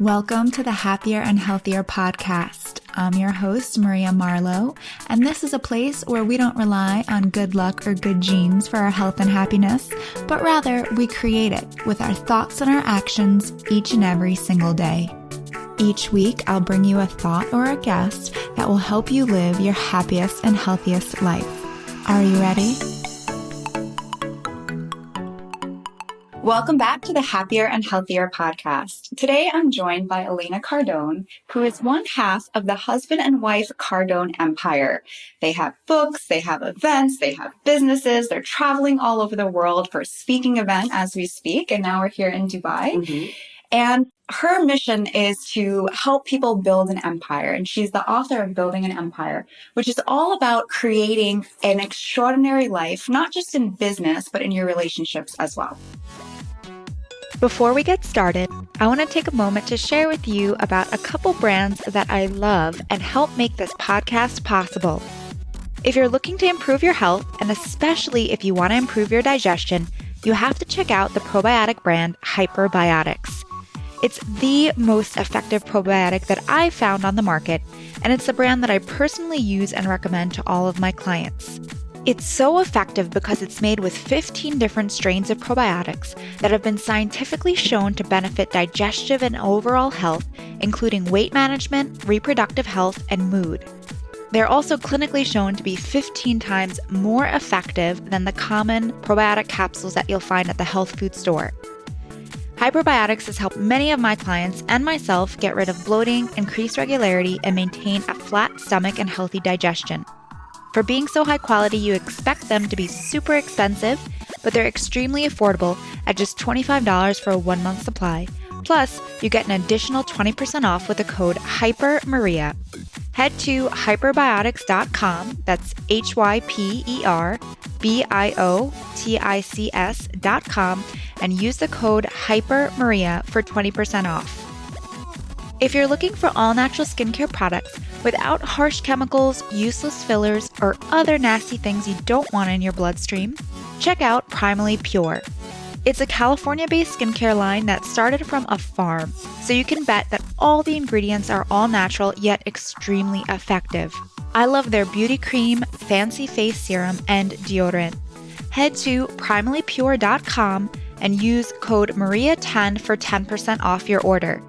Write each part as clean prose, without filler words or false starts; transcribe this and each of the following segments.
Welcome to the Happier and Healthier podcast. I'm your host, Maria Marlowe, and this is a place where we don't rely on good luck or good genes for our health and happiness, but rather we create it with our thoughts and our actions each and every single day. Each week, I'll bring you a thought or a guest that will help you live your happiest and healthiest life. Are you ready? Welcome back to the Happier and Healthier podcast. Today, I'm joined by Elena Cardone, who is one half of the husband and wife Cardone empire. They have books, they have events, they have businesses. They're traveling all over the world for a speaking event as we speak. And now we're here in Dubai. Mm-hmm. And her mission is to help people build an empire. And she's the author of Building an Empire, which is all about creating an extraordinary life, not just in business, but in your relationships as well. Before we get started, I want to take a moment to share with you about a couple brands that I love and help make this podcast possible. If you're looking to improve your health, and especially if you want to improve your digestion, you have to check out the probiotic brand Hyperbiotics. It's the most effective probiotic that I've found on the market, and it's the brand that I personally use and recommend to all of my clients. It's so effective because it's made with 15 different strains of probiotics that have been scientifically shown to benefit digestive and overall health, including weight management, reproductive health, and mood. They're also clinically shown to be 15 times more effective than the common probiotic capsules that you'll find at the health food store. Hyperbiotics has helped many of my clients and myself get rid of bloating, increase regularity, and maintain a flat stomach and healthy digestion. For being so high quality, you expect them to be super expensive, but they're extremely affordable at just $25 for a 1-month supply. Plus, you get an additional 20% off with the code HYPERMARIA. Head to hyperbiotics.com, that's hyperbiotics.com, and use the code HYPERMARIA for 20% off. If you're looking for all-natural skincare products without harsh chemicals, useless fillers, or other nasty things you don't want in your bloodstream, check out Primally Pure. It's a California-based skincare line that started from a farm, so you can bet that all the ingredients are all natural yet extremely effective. I love their beauty cream, fancy face serum, and deodorant. Head to primallypure.com and use code MARIA10 for 10% off your order.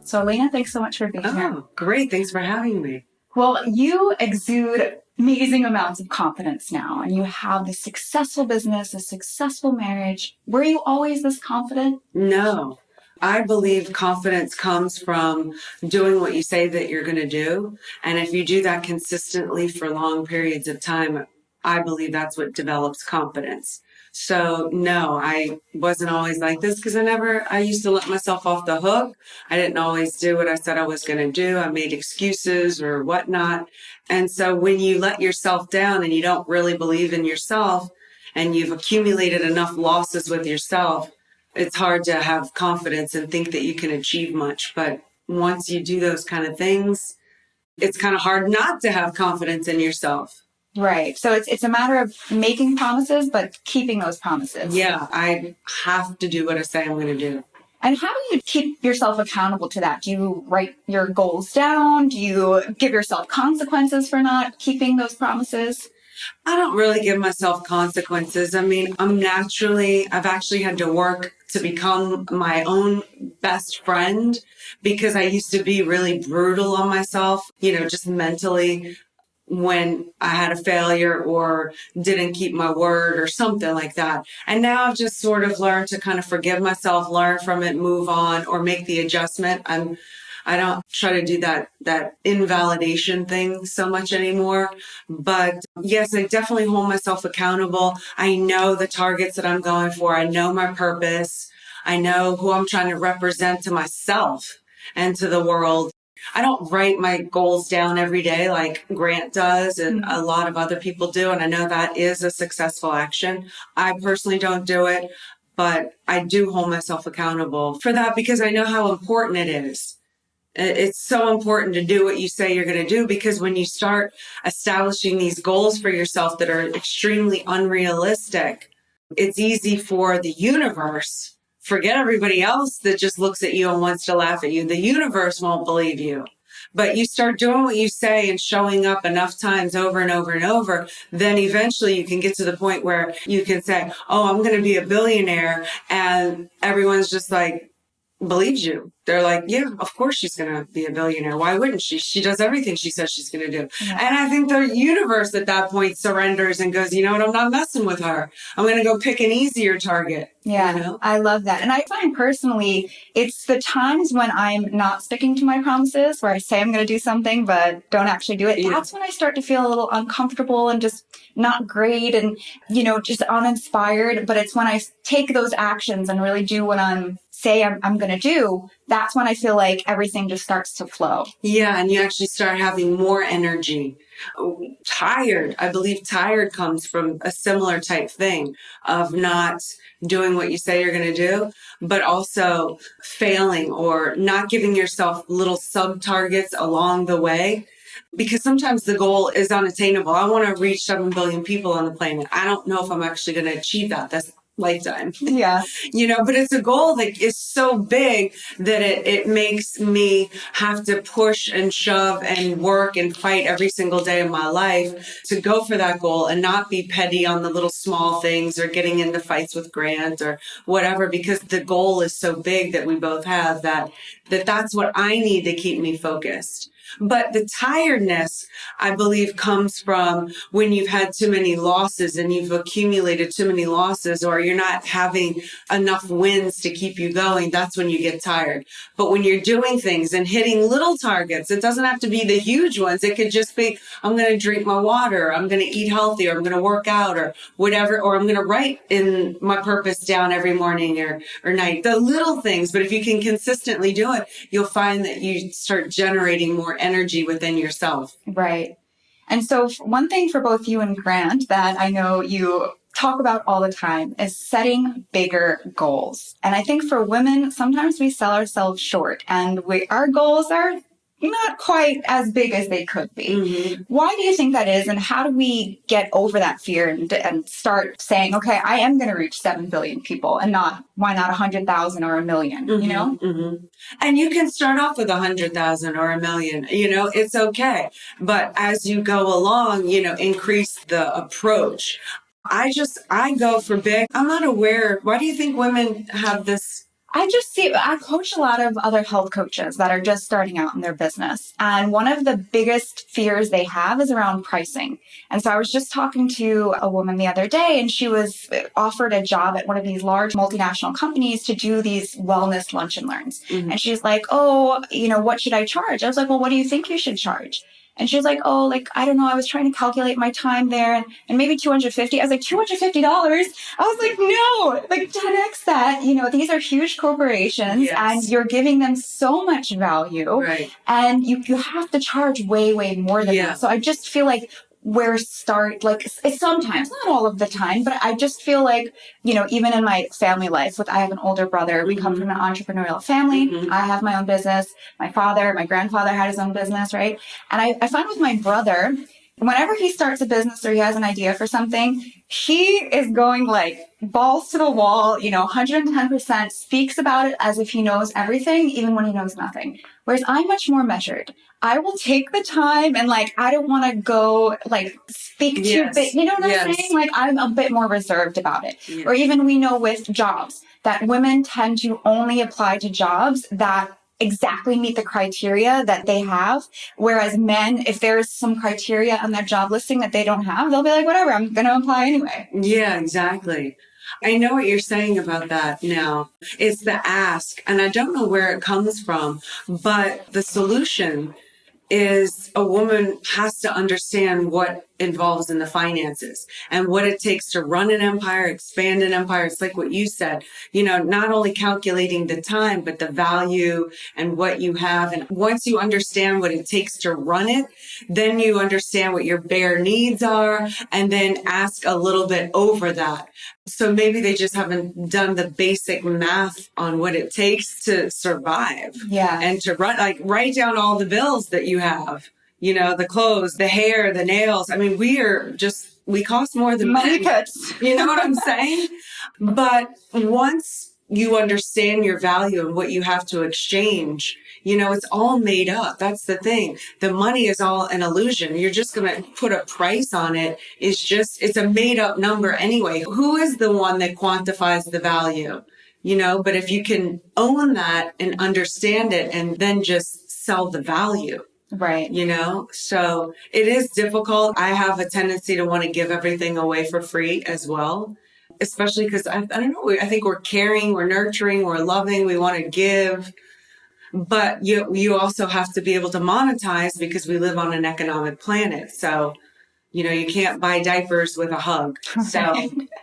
So, Elena, thanks so much for being here. Oh, great. Thanks for having me. Well, you exude amazing amounts of confidence now, and you have this successful business, a successful marriage. Were you always this confident? No. I believe confidence comes from doing what you say that you're going to do. And if you do that consistently for long periods of time, I believe that's what develops confidence. So no, I wasn't always like this because I used to let myself off the hook. I didn't always do what I said I was going to do. I made excuses or whatnot. And so when you let yourself down and you don't really believe in yourself and you've accumulated enough losses with yourself, it's hard to have confidence and think that you can achieve much. But once you do those kind of things, it's kind of hard not to have confidence in yourself. Right. So it's a matter of making promises, but keeping those promises. Yeah, I have to do what I say I'm going to do. And how do you keep yourself accountable to that? Do you write your goals down? Do you give yourself consequences for not keeping those promises? I don't really give myself consequences. I mean, I've actually had to work to become my own best friend because I used to be really brutal on myself, just mentally. When I had a failure or didn't keep my word or something like that. And now I've just sort of learned to kind of forgive myself, learn from it, move on, or make the adjustment. I don't try to do that invalidation thing so much anymore. But yes, I definitely hold myself accountable. I know the targets that I'm going for. I know my purpose. I know who I'm trying to represent to myself and to the world. I don't write my goals down every day like Grant does and a lot of other people do. And I know that is a successful action. I personally don't do it, but I do hold myself accountable for that because I know how important it is. It's so important to do what you say you're going to do because when you start establishing these goals for yourself that are extremely unrealistic, it's easy for the universe forget everybody else that just looks at you and wants to laugh at you. The universe won't believe you. But you start doing what you say and showing up enough times over and over and over, then eventually you can get to the point where you can say, oh, I'm going to be a billionaire. And everyone's just like, believes you. They're like, yeah, of course she's going to be a billionaire. Why wouldn't she? She does everything she says she's going to do. Yeah. And I think the universe at that point surrenders and goes, you know what? I'm not messing with her. I'm going to go pick an easier target. Yeah, you know? I love that. And I find personally, it's the times when I'm not sticking to my promises, where I say I'm going to do something, but don't actually do it. Yeah. That's when I start to feel a little uncomfortable and just not great and, you know, just uninspired. But it's when I take those actions and really do what I'm going to do, that's when I feel like everything just starts to flow. Yeah, and you actually start having more energy. Tired. I believe tired comes from a similar type thing of not doing what you say you're going to do, but also failing or not giving yourself little sub-targets along the way. Because sometimes the goal is unattainable. I want to reach 7 billion people on the planet. I don't know if I'm actually going to achieve that. That's lifetime. Yeah. You know, but it's a goal that is so big that it makes me have to push and shove and work and fight every single day of my life to go for that goal and not be petty on the little small things or getting into fights with Grant or whatever, because the goal is so big that we both have that's what I need to keep me focused. But the tiredness, I believe, comes from when you've had too many losses and you've accumulated too many losses, or you're not having enough wins to keep you going. That's when you get tired. But when you're doing things and hitting little targets, it doesn't have to be the huge ones. It could just be, I'm going to drink my water, I'm going to eat healthy, or I'm going to work out or whatever, or I'm going to write in my purpose down every morning or night. The little things. But if you can consistently do it, you'll find that you start generating more energy within yourself. Right. And so one thing for both you and Grant that I know you talk about all the time is setting bigger goals. And I think for women, sometimes we sell ourselves short and our goals are not quite as big as they could be. Mm-hmm. Why do you think that is? And how do we get over that fear and start saying, okay, I am going to reach 7 billion people and why not 100,000 or 1 million, mm-hmm, you know? Mm-hmm. And you can start off with 100,000 or 1 million, you know, it's okay. But as you go along, you know, increase the approach. I go for big. I'm not aware. Why do you think women have this? I coach a lot of other health coaches that are just starting out in their business. And one of the biggest fears they have is around pricing. And so I was just talking to a woman the other day, and she was offered a job at one of these large multinational companies to do these wellness lunch and learns. Mm-hmm. And she's like, oh, you know, what should I charge? I was like, well, what do you think you should charge? And she was like, oh, like, I don't know. I was trying to calculate my time there and maybe $250. I was like, $250? I was like, no, like 10x that. You know, these are huge corporations. Yes. And you're giving them so much value. Right. And you have to charge way, way more than that. So I just feel like it's sometimes, not all of the time, but I just feel like, you know, even in my family life, I have an older brother, we come from an entrepreneurial family. Mm-hmm. I have my own business. My grandfather had his own business, right? And I find with my brother, whenever he starts a business or he has an idea for something, he is going like balls to the wall, you know, 110%, speaks about it as if he knows everything, even when he knows nothing. Whereas I'm much more measured. I will take the time and like, I don't want to go like speak too big. You know what I'm saying? Like I'm a bit more reserved about it. Yeah. Or even we know with jobs that women tend to only apply to jobs that exactly meet the criteria that they have. Whereas men, if there's some criteria on their job listing that they don't have, they'll be like, whatever, I'm going to apply anyway. Yeah, exactly. I know what you're saying about that now. It's the ask, and I don't know where it comes from, but the solution is a woman has to understand what involves in the finances and what it takes to run an empire, expand an empire. It's like what you said, you know, not only calculating the time, but the value and what you have. And once you understand what it takes to run it, then you understand what your bare needs are and then ask a little bit over that. So maybe they just haven't done the basic math on what it takes to survive. Yeah. And to write down all the bills that you have. You know, the clothes, the hair, the nails. I mean, we cost more than money pits. You know what I'm saying? But once you understand your value and what you have to exchange. It's all made up. That's the thing. The money is all an illusion. You're just going to put a price on it. It's a made up number anyway. Who is the one that quantifies the value? But if you can own that and understand it and then just sell the value. Right. So it is difficult. I have a tendency to want to give everything away for free as well. Especially because I don't know, I think we're caring, we're nurturing, we're loving, we want to give. But you also have to be able to monetize because we live on an economic planet. So, you can't buy diapers with a hug. So,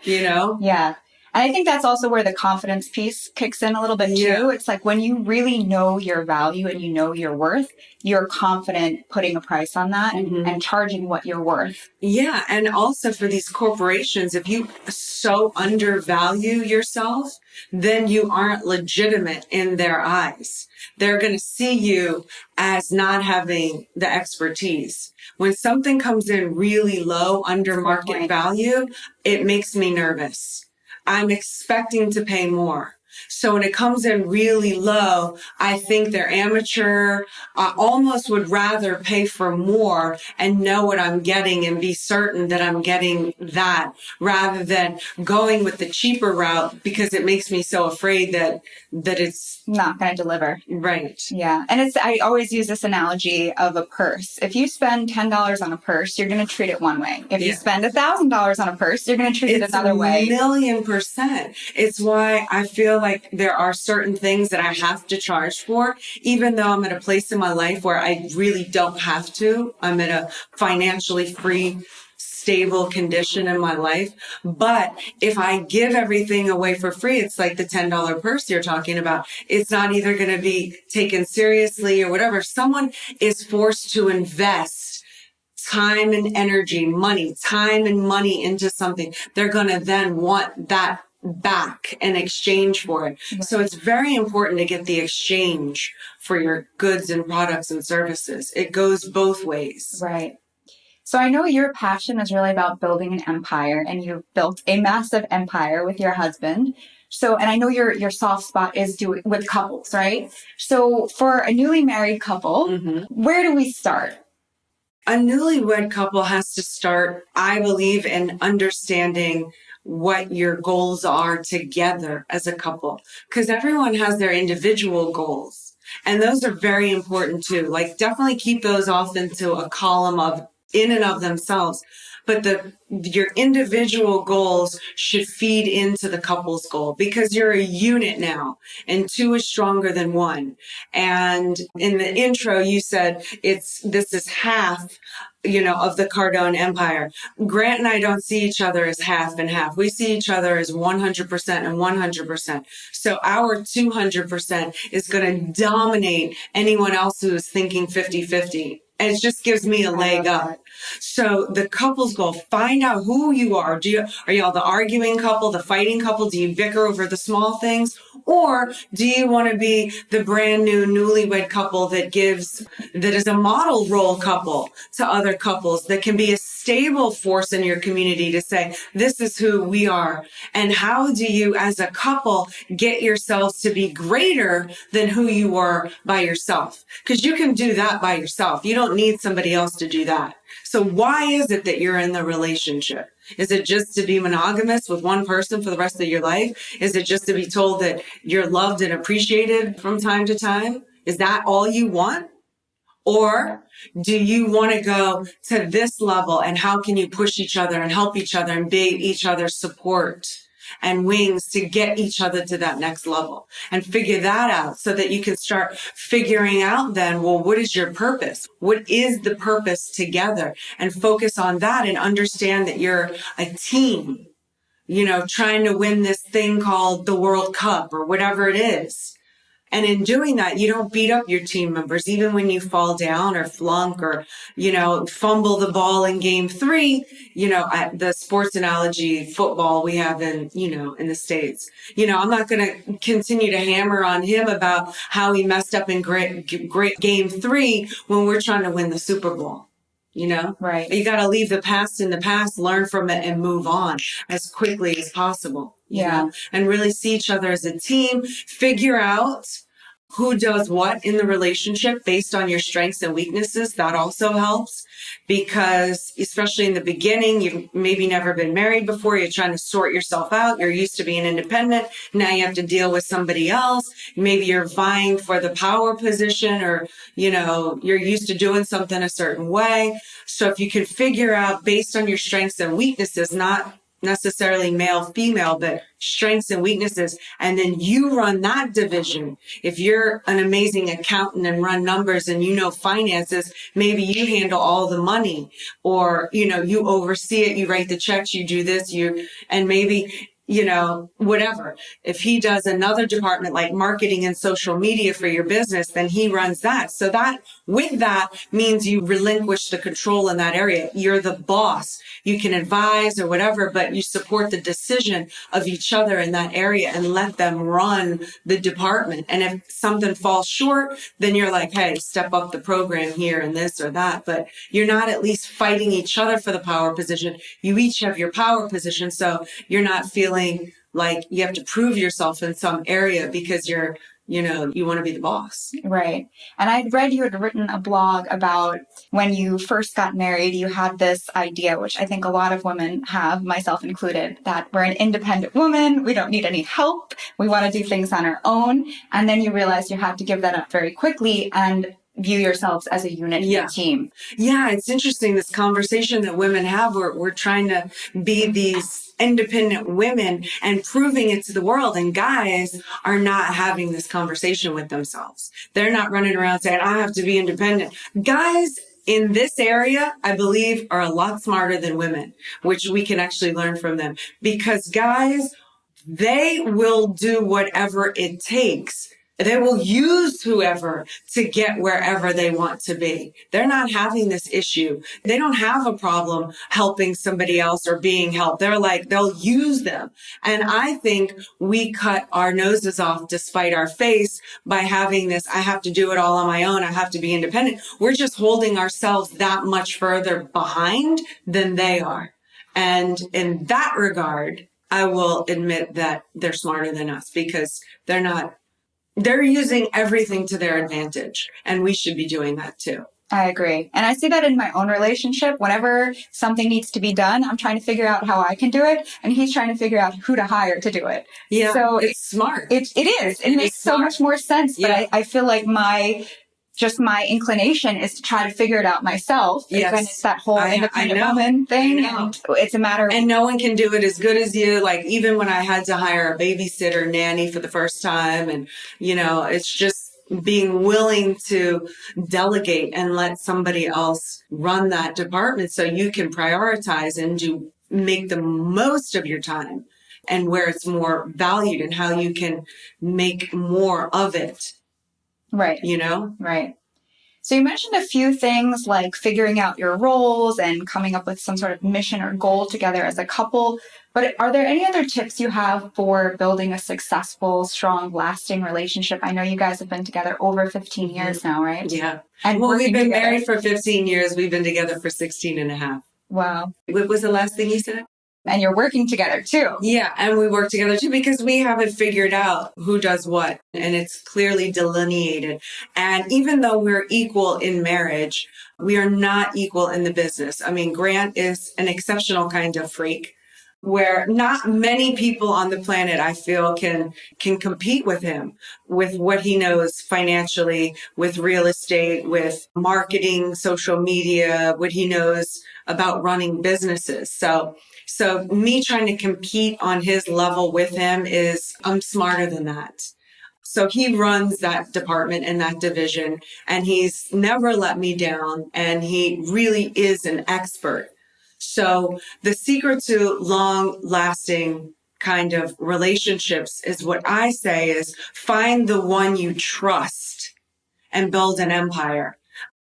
Yeah. And I think that's also where the confidence piece kicks in a little bit too. Yeah. It's like when you really know your value and you know your worth, you're confident putting a price on that and charging what you're worth. Yeah. And also for these corporations, if you so undervalue yourself, then you aren't legitimate in their eyes. They're going to see you as not having the expertise. When something comes in really low under market value, it makes me nervous. I'm expecting to pay more. So when it comes in really low, I think they're amateur. I almost would rather pay for more and know what I'm getting and be certain that I'm getting that rather than going with the cheaper route because it makes me so afraid that it's not going to deliver. Right. Yeah. And I always use this analogy of a purse. If you spend $10 on a purse, you're going to treat it one way. If you spend $1,000 on a purse, you're going to treat it another way. 1,000,000%. It's why I feel like there are certain things that I have to charge for, even though I'm at a place in my life where I really don't have to. I'm at a financially free, stable condition in my life. But if I give everything away for free, it's like the $10 purse you're talking about. It's not either going to be taken seriously or whatever. Someone is forced to invest time and energy, time and money into something. They're going to then want that back in exchange for it. Right. So it's very important to get the exchange for your goods and products and services. It goes both ways. Right. So I know your passion is really about building an empire, and you've built a massive empire with your husband. So, and I know your soft spot is with couples, right? So for a newly married couple, where do we start? A newlywed couple has to start, I believe, in understanding what your goals are together as a couple, because everyone has their individual goals, and those are very important too. Like, definitely keep those off into a column of in and of themselves, but your individual goals should feed into the couple's goal, because you're a unit now and two is stronger than one. And in the intro, you said this is half, of the Cardone empire. Grant and I don't see each other as half and half. We see each other as 100% and 100%. So our 200% is going to dominate anyone else who is thinking 50-50. And it just gives me a leg up. So the couple's goal, find out who you are. Are y'all the arguing couple, the fighting couple? Do you bicker over the small things? Or do you want to be the brand new newlywed couple that is a model role couple to other couples, that can be a stable force in your community to say, this is who we are? And how do you as a couple get yourselves to be greater than who you were by yourself? Because you can do that by yourself. You don't need somebody else to do that. So why is it that you're in the relationship? Is it just to be monogamous with one person for the rest of your life? Is it just to be told that you're loved and appreciated from time to time? Is that all you want? Or do you want to go to this level, and how can you push each other and help each other and be each other's support and wings to get each other to that next level, and figure that out so that you can start figuring out then, well, what is your purpose? What is the purpose together? And focus on that and understand that you're a team, trying to win this thing called the World Cup or whatever it is. And in doing that, you don't beat up your team members, even when you fall down or flunk or, fumble the ball in game 3, at the sports analogy, football we have in the States. I'm not going to continue to hammer on him about how he messed up in great game 3 when we're trying to win the Super Bowl. you know? Right. You got to leave the past in the past, learn from it, and move on as quickly as possible, you know? And really see each other as a team, figure out who does what in the relationship based on your strengths and weaknesses. That also helps, because especially in the beginning, you've maybe never been married before. You're trying to sort yourself out. You're used to being independent. Now you have to deal with somebody else. Maybe you're vying for the power position, or, you know, you're used to doing something a certain way. So if you can figure out based on your strengths and weaknesses, not necessarily male, female, but strengths and weaknesses. And then you run that division. If you're an amazing accountant and run numbers and you know finances, maybe you handle all the money, or, you know, you oversee it, you write the checks, you do this, and maybe, you know, whatever. If he does another department like marketing and social media for your business, then he runs that. So that with that means you relinquish the control in that area. You're the boss. You can advise or whatever, but you support the decision of each other in that area and let them run the department. And if something falls short, then you're like, hey, step up the program here and this or that. But you're not at least fighting each other for the power position. You each have your power position. So you're not feeling like you have to prove yourself in some area because you're, you know, you want to be the boss. Right. And I'd read you had written a blog about when you first got married, you had this idea, which I think a lot of women have, myself included, that we're an independent woman. We don't need any help. We want to do things on our own. And then you realized you had to give that up very quickly and view yourselves as a unit, a team. Yeah, it's interesting, this conversation that women have. We're trying to be these independent women and proving it to the world. And guys are not having this conversation with themselves. They're not running around saying, I have to be independent. Guys in this area, I believe, are a lot smarter than women, which we can actually learn from them, because guys, they will do whatever it takes. They will use whoever to get wherever they want to be. They're not having this issue. They don't have a problem helping somebody else or being helped. They're like, they'll use them. And I think we cut our noses off to spite our face by having this, I have to do it all on my own. I have to be independent. We're just holding ourselves that much further behind than they are. And in that regard, I will admit that they're smarter than us, because they're using everything to their advantage, and we should be doing that too. I agree. And I see that in my own relationship. Whenever something needs to be done, I'm trying to figure out how I can do it, and he's trying to figure out who to hire to do it. Yeah, so it's smart. It is. It makes so much more sense. But I feel like my inclination is to try to figure it out myself. Yes. And it's that whole independent woman thing. And it's a matter of... And no one can do it as good as you. Like, even when I had to hire a babysitter nanny for the first time, and, you know, it's just being willing to delegate and let somebody else run that department so you can prioritize and make the most of your time, and where it's more valued and how you can make more of it. Right. You know? Right. So you mentioned a few things like figuring out your roles and coming up with some sort of mission or goal together as a couple. But are there any other tips you have for building a successful, strong, lasting relationship? I know you guys have been together over 15 years now, right? Yeah. And we've been married for 15 years. We've been together for 16 and a half. Wow. What was the last thing you said? And you're working together too. Yeah, and we work together too, because we haven't figured out who does what, and it's clearly delineated. And even though we're equal in marriage, we are not equal in the business. I mean, Grant is an exceptional kind of freak, where not many people on the planet, I feel, can compete with him, with what he knows financially, with real estate, with marketing, social media, what he knows about running businesses. So me trying to compete on his level with him I'm smarter than that. So he runs that department and that division, and he's never let me down, and he really is an expert. So the secret to long-lasting kind of relationships is, what I say is, find the one you trust and build an empire.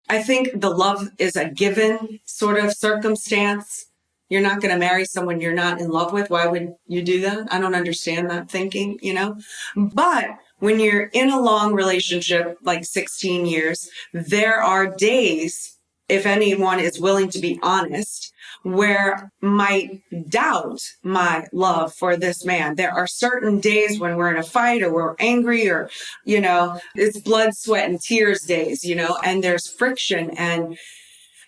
I think the love is a given sort of circumstance. You're not going to marry someone you're not in love with. Why would you do that? I don't understand that thinking, you know? But when you're in a long relationship, like 16 years, there are days if anyone is willing to be honest, where might doubt my love for this man. There are certain days when we're in a fight or we're angry or, it's blood, sweat, and tears days, and there's friction and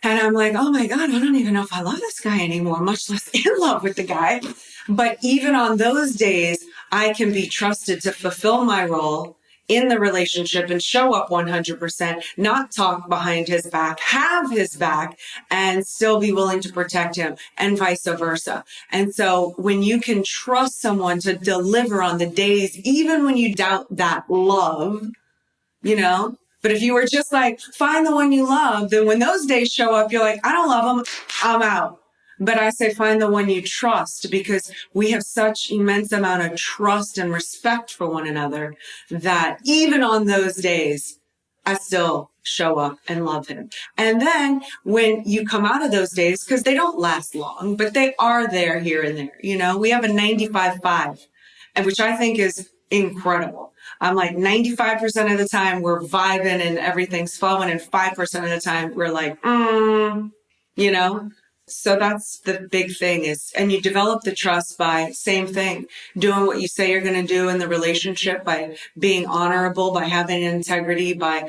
I'm like, oh my God, I don't even know if I love this guy anymore, much less in love with the guy. But even on those days, I can be trusted to fulfill my role in the relationship and show up 100%, not talk behind his back, have his back, and still be willing to protect him, and vice versa. And so when you can trust someone to deliver on the days, even when you doubt that love, but if you were just like, find the one you love, then when those days show up, you're like, I don't love him, I'm out. But I say, find the one you trust, because we have such immense amount of trust and respect for one another that even on those days, I still show up and love him. And then when you come out of those days, because they don't last long, but they are there here and there, we have a 95-5, and which I think is incredible. I'm like 95% of the time we're vibing and everything's flowing, and 5% of the time we're like, So that's the big thing and you develop the trust by same thing, doing what you say you're going to do in the relationship, by being honorable, by having integrity, by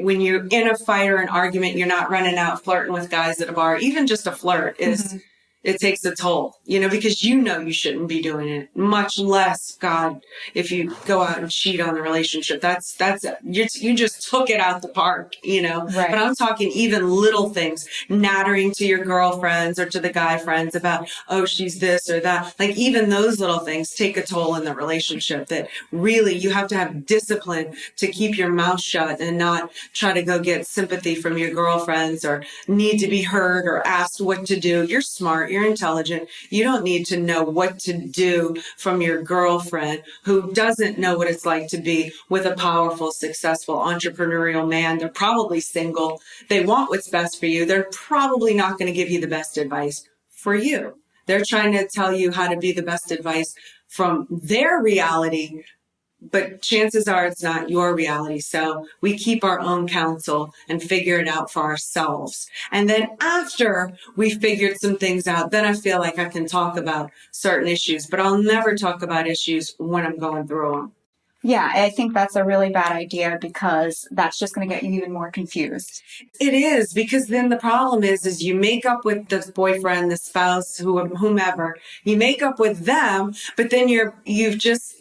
when you're in a fight or an argument, you're not running out flirting with guys at a bar. Even just a flirt is, it takes a toll, because you shouldn't be doing it, much less, God, if you go out and cheat on the relationship, that's you just took it out the park, Right. But I'm talking even little things, nattering to your girlfriends or to the guy friends about, oh, she's this or that. Like even those little things take a toll in the relationship, that really you have to have discipline to keep your mouth shut and not try to go get sympathy from your girlfriends or need to be heard or asked what to do. You're smart. You're intelligent. You don't need to know what to do from your girlfriend who doesn't know what it's like to be with a powerful, successful, entrepreneurial man. They're probably single. They want what's best for you. They're probably not going to give you the best advice for you. They're trying to tell you how to be the best advice from their reality, but chances are it's not your reality. So we keep our own counsel and figure it out for ourselves. And then after we figured some things out, then I feel like I can talk about certain issues, but I'll never talk about issues when I'm going through them. Yeah, I think that's a really bad idea, because that's just going to get you even more confused. It is, because then the problem is you make up with the boyfriend, the spouse, whomever. You make up with them, but then you've just,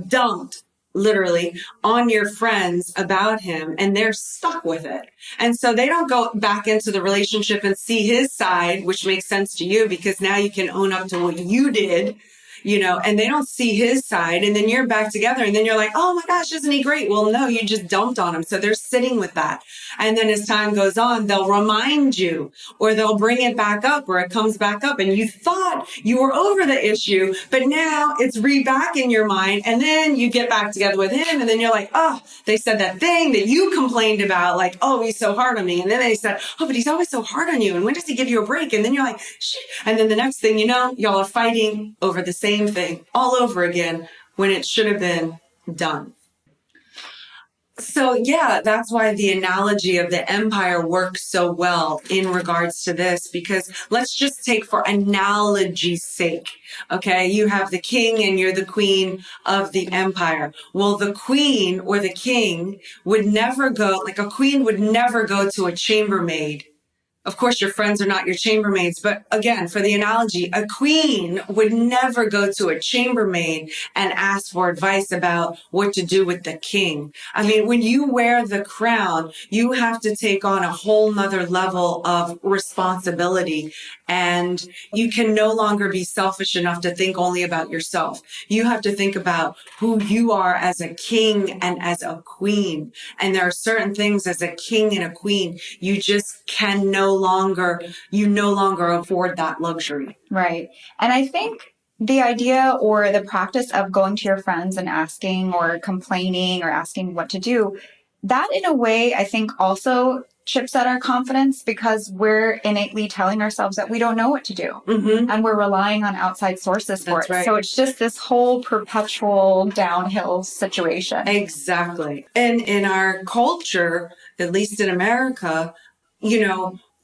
dumped literally on your friends about him, and they're stuck with it. And so they don't go back into the relationship and see his side, which makes sense to you because now you can own up to what you did, and they don't see his side, and then you're back together, and then you're like, oh my gosh, isn't he great? Well, no, you just dumped on him. So they're sitting with that. And then as time goes on, they'll remind you, or they'll bring it back up, or it comes back up, and you thought you were over the issue, but now it's back in your mind, and then you get back together with him, and then you're like, oh, they said that thing that you complained about, like, oh, he's so hard on me. And then they said, oh, but he's always so hard on you, and when does he give you a break? And then you're like, shit. And then the next thing you know, y'all are fighting over the same thing all over again when it should have been done. So yeah, that's why the analogy of the empire works so well in regards to this, because let's just take for analogy's sake. Okay. You have the king and you're the queen of the empire. Well, the queen or the king would never go, like a queen would never go to a chambermaid. Of course, your friends are not your chambermaids, but again, for the analogy, a queen would never go to a chambermaid and ask for advice about what to do with the king. I mean, when you wear the crown, you have to take on a whole nother level of responsibility, and you can no longer be selfish enough to think only about yourself. You have to think about who you are as a king and as a queen. And there are certain things as a king and a queen, you just can no longer afford that luxury. Right. And I think the idea or the practice of going to your friends and asking or complaining or asking what to do, that in a way, I think also chips at our confidence, because we're innately telling ourselves that we don't know what to do. Mm-hmm. And we're relying on outside sources for it. Right. So it's just this whole perpetual downhill situation. Exactly. And in our culture, at least in America,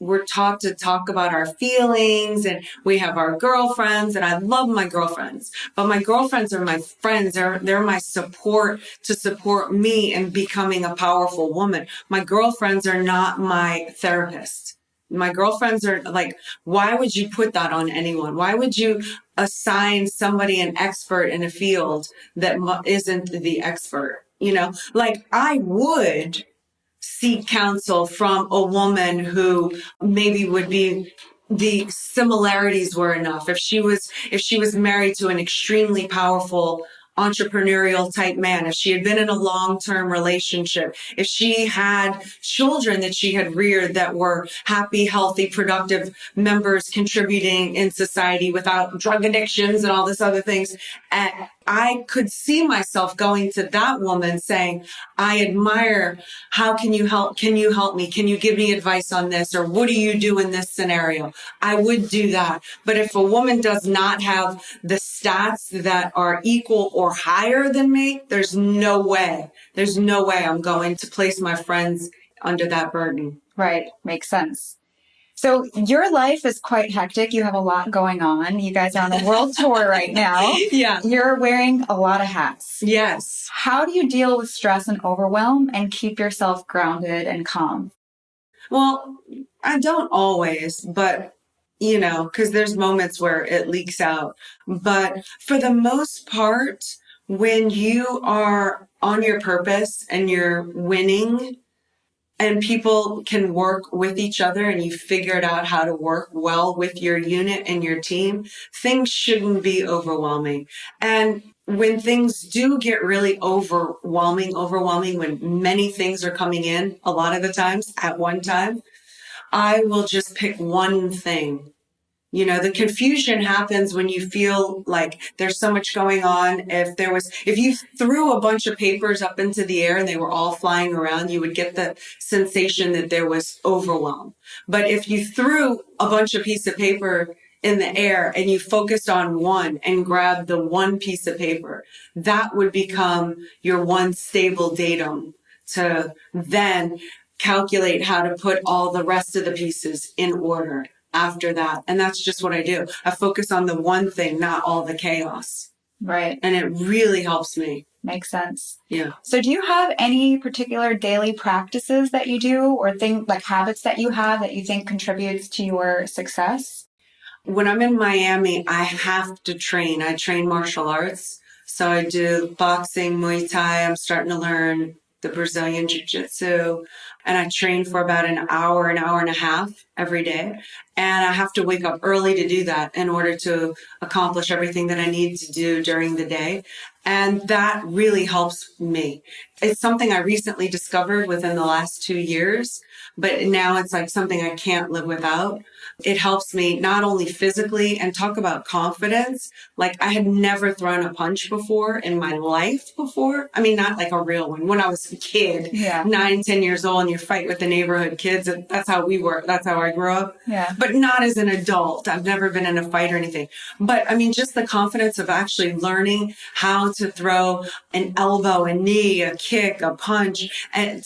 we're taught to talk about our feelings, and we have our girlfriends, and I love my girlfriends, but my girlfriends are my friends. They're my support to support me in becoming a powerful woman. My girlfriends are not my therapist. My girlfriends are like, why would you put that on anyone? Why would you assign somebody an expert in a field that isn't the expert? You know, like I would seek counsel from a woman who maybe would be the similarities were enough. If she was married to an extremely powerful entrepreneurial type man, if she had been in a long-term relationship, if she had children that she had reared that were happy, healthy, productive members contributing in society without drug addictions and all this other things. And I could see myself going to that woman saying, I admire, how can you help? Can you help me? Can you give me advice on this? Or what do you do in this scenario? I would do that. But if a woman does not have the stats that are equal or higher than me, there's no way I'm going to place my friends under that burden. Right. Makes sense. So your life is quite hectic. You have a lot going on. You guys are on a world tour right now. Yeah. You're wearing a lot of hats. Yes. How do you deal with stress and overwhelm and keep yourself grounded and calm? Well, I don't always, but you know, because there's moments where it leaks out. But for the most part, when you are on your purpose and you're winning, and people can work with each other and you figured out how to work well with your unit and your team, things shouldn't be overwhelming. And when things do get really overwhelming, when many things are coming in a lot of the times at one time, I will just pick one thing. You know, the confusion happens when you feel like there's so much going on. If you threw a bunch of papers up into the air and they were all flying around, you would get the sensation that there was overwhelm. But if you threw a bunch of piece of paper in the air and you focused on one and grabbed the one piece of paper, that would become your one stable datum to then calculate how to put all the rest of the pieces in order after that. And that's just what I do. I focus on the one thing, not all the chaos. Right. And it really helps me. Makes sense. Yeah. So do you have any particular daily practices that you do or habits that you have that you think contributes to your success? When I'm in Miami, I have to train. I train martial arts. So I do boxing, Muay Thai. I'm starting to learn the Brazilian Jiu-Jitsu. And I train for about an hour and a half every day. And I have to wake up early to do that in order to accomplish everything that I need to do during the day. And that really helps me. It's something I recently discovered within the last 2 years, but now it's like something I can't live without. It helps me not only physically, and talk about confidence. Like I had never thrown a punch before in my life before. I mean, not like a real one. When I was a kid, 9, 10 years old, and you fight with the neighborhood kids. That's how we were. That's how I grew up. Yeah. But not as an adult. I've never been in a fight or anything. But I mean, just the confidence of actually learning how to throw an elbow, a knee, a kick, a punch, and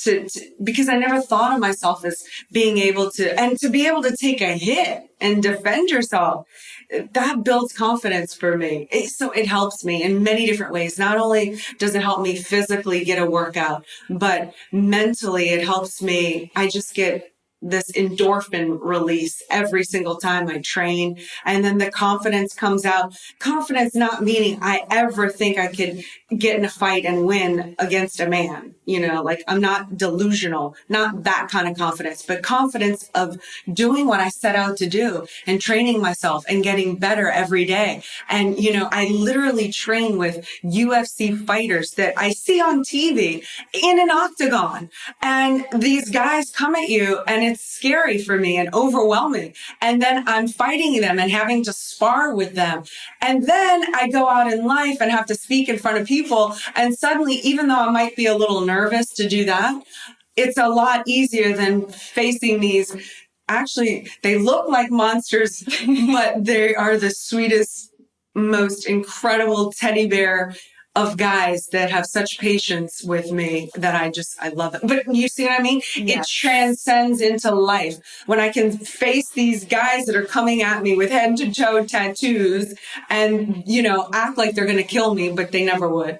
because I never thought of myself as being able to, and to be able to take a hit and defend yourself. That builds confidence for me. So it helps me in many different ways. Not only does it help me physically get a workout, but mentally it helps me. I just get this endorphin release every single time I train. And then the confidence comes out. Confidence not meaning I ever think I could get in a fight and win against a man. You know, like I'm not delusional, not that kind of confidence, but confidence of doing what I set out to do and training myself and getting better every day. And, you know, I literally train with UFC fighters that I see on TV in an octagon. And these guys come at you and it's scary for me and overwhelming. And then I'm fighting them and having to spar with them. And then I go out in life and have to speak in front of people. And suddenly, even though I might be a little nervous to do that, it's a lot easier than facing these. Actually, they look like monsters, but they are the sweetest, most incredible teddy bear of guys that have such patience with me that I love it. But you see what I mean? Yes. It transcends into life. When I can face these guys that are coming at me with head to toe tattoos and, act like they're going to kill me, but they never would.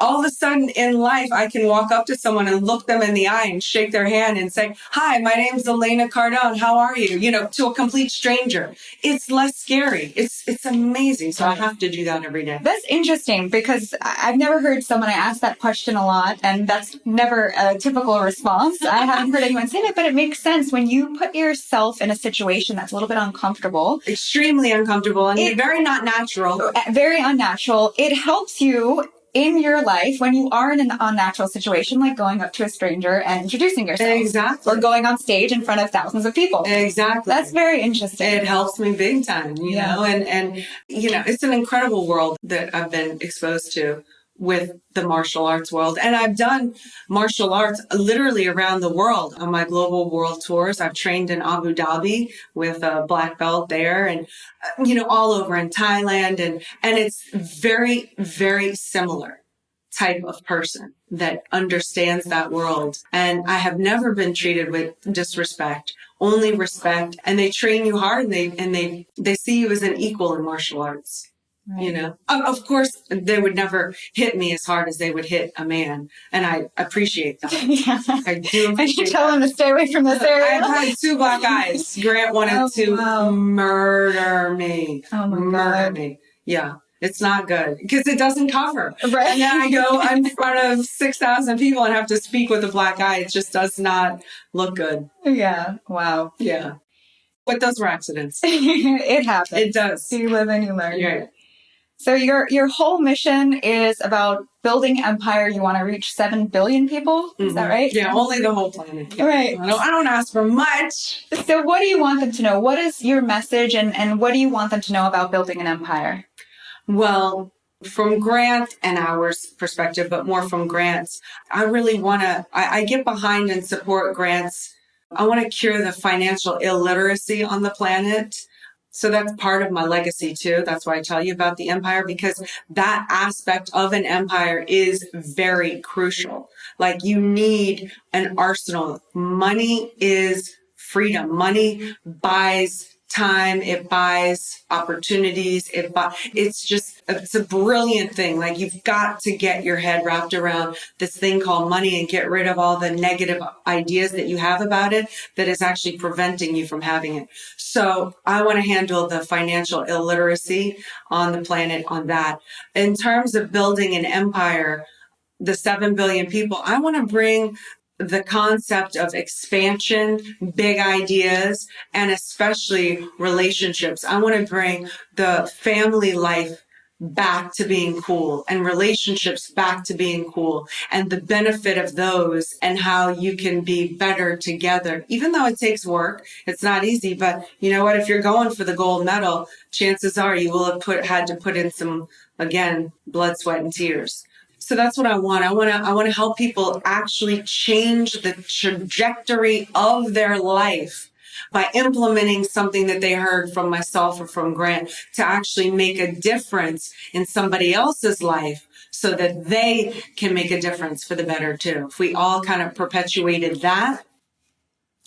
All of a sudden in life, I can walk up to someone and look them in the eye and shake their hand and say, "Hi, my name's Elena Cardone. How are you?" To a complete stranger. It's less scary. It's amazing. So I have to do that every day. That's interesting because I've never heard someone ask that question a lot, and that's never a typical response. I haven't heard anyone say that, but it makes sense when you put yourself in a situation that's a little bit uncomfortable. Extremely uncomfortable and very not natural. Very unnatural. It helps you in your life when you are in an unnatural situation, like going up to a stranger and introducing yourself. Exactly. Or going on stage in front of thousands of people. Exactly. That's very interesting. It helps me big time, you know, and it's an incredible world that I've been exposed to with the martial arts world. And I've done martial arts literally around the world on my global world tours. I've trained in Abu Dhabi with a black belt there and, all over in Thailand. And it's very, very similar type of person that understands that world. And I have never been treated with disrespect, only respect. And they train you hard and they see you as an equal in martial arts. Right. Of course, they would never hit me as hard as they would hit a man. And I appreciate that. Yeah. I do appreciate I should tell them to stay away from this area. I've had 2 black eyes. Grant wanted to murder me. Oh my murder God. me. Yeah. It's not good because it doesn't cover. Right. And then I go in front of 6,000 people and have to speak with a black eye. It just does not look good. Yeah. Wow. Yeah. But those were accidents. It happens. It does. You live and you learn. Yeah. So your whole mission is about building empire. You want to reach 7 billion people. Is that right? Yeah, only the whole planet. Right. I don't ask for much. So what do you want them to know? What is your message and what do you want them to know about building an empire? Well, from Grant and our perspective, but more from Grant's, I really want to, I get behind and support Grant's. I want to cure the financial illiteracy on the planet. So that's part of my legacy too. That's why I tell you about the empire, because that aspect of an empire is very crucial. Like you need an arsenal. Money is freedom. Money buys time. It buys opportunities. It's a brilliant thing. Like you've got to get your head wrapped around this thing called money and get rid of all the negative ideas that you have about it that is actually preventing you from having it. So I want to handle the financial illiteracy on the planet on that. In terms of building an empire, the 7 billion people, I want to bring the concept of expansion, big ideas, and especially relationships. I want to bring the family life back to being cool and relationships back to being cool and the benefit of those and how you can be better together. Even though it takes work, it's not easy, but you know what? If you're going for the gold medal, chances are you will have had to put in some, again, blood, sweat, and tears. So that's what I want. I want to help people actually change the trajectory of their life by implementing something that they heard from myself or from Grant to actually make a difference in somebody else's life so that they can make a difference for the better too. If we all kind of perpetuated that.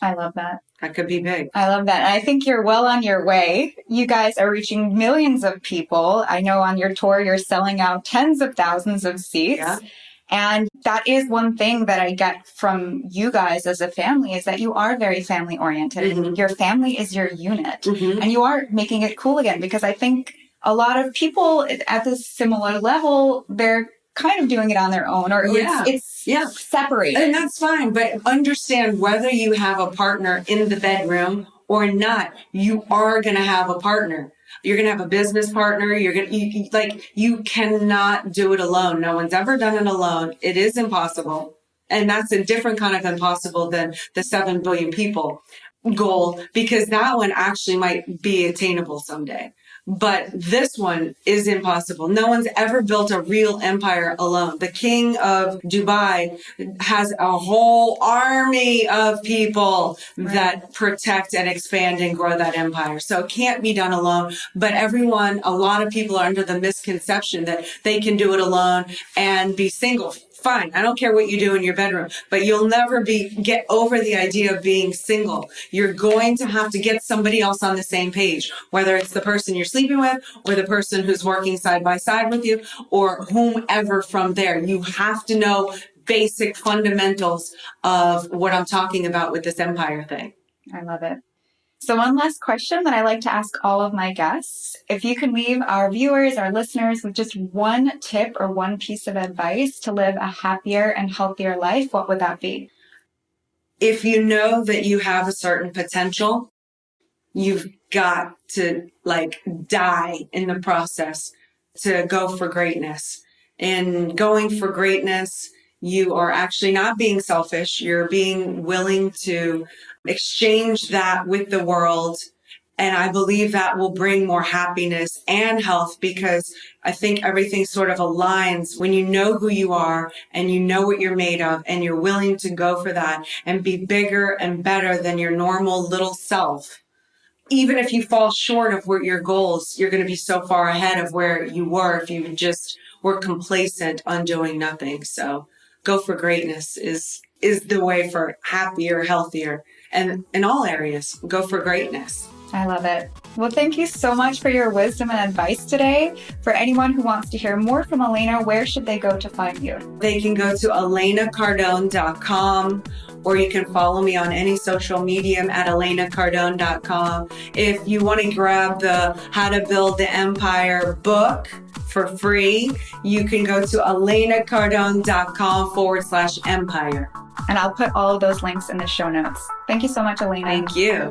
I love that. That could be big. I love that. And I think you're well on your way. You guys are reaching millions of people. I know on your tour, you're selling out tens of thousands of seats. Yeah. And that is one thing that I get from you guys as a family is that you are very family oriented. Mm-hmm. Your family is your unit. Mm-hmm. And you are making it cool again because I think a lot of people at this similar level, they're kind of doing it on their own or it's separated. And that's fine. But understand whether you have a partner in the bedroom or not, you are going to have a partner. You're going to have a business partner. You cannot do it alone. No one's ever done it alone. It is impossible. And that's a different kind of impossible than the 7 billion people. goal, because that one actually might be attainable someday. But this one is impossible. No one's ever built a real empire alone. The king of Dubai has a whole army of people that protect and expand and grow that empire. So it can't be done alone. But a lot of people are under the misconception that they can do it alone and be single. Fine. I don't care what you do in your bedroom, but you'll never get over the idea of being single. You're going to have to get somebody else on the same page, whether it's the person you're sleeping with or the person who's working side by side with you or whomever from there. You have to know basic fundamentals of what I'm talking about with this empire thing. I love it. So one last question that I like to ask all of my guests. If you can leave our viewers, our listeners with just one tip or one piece of advice to live a happier and healthier life, what would that be? If you know that you have a certain potential, you've got to die in the process to go for greatness. And going for greatness, you are actually not being selfish. You're being willing to exchange that with the world. And I believe that will bring more happiness and health, because I think everything sort of aligns when you know who you are and you know what you're made of and you're willing to go for that and be bigger and better than your normal little self. Even if you fall short of your goals, you're going to be so far ahead of where you were if you just were complacent on doing nothing. So go for greatness is the way for happier, healthier, and in all areas, go for greatness. I love it. Well, thank you so much for your wisdom and advice today. For anyone who wants to hear more from Elena, where should they go to find you? They can go to ElenaCardone.com, or you can follow me on any social medium at ElenaCardone.com. If you want to grab the How to Build the Empire book for free, you can go to ElenaCardone.com/empire. And I'll put all of those links in the show notes. Thank you so much, Elena. Thank you.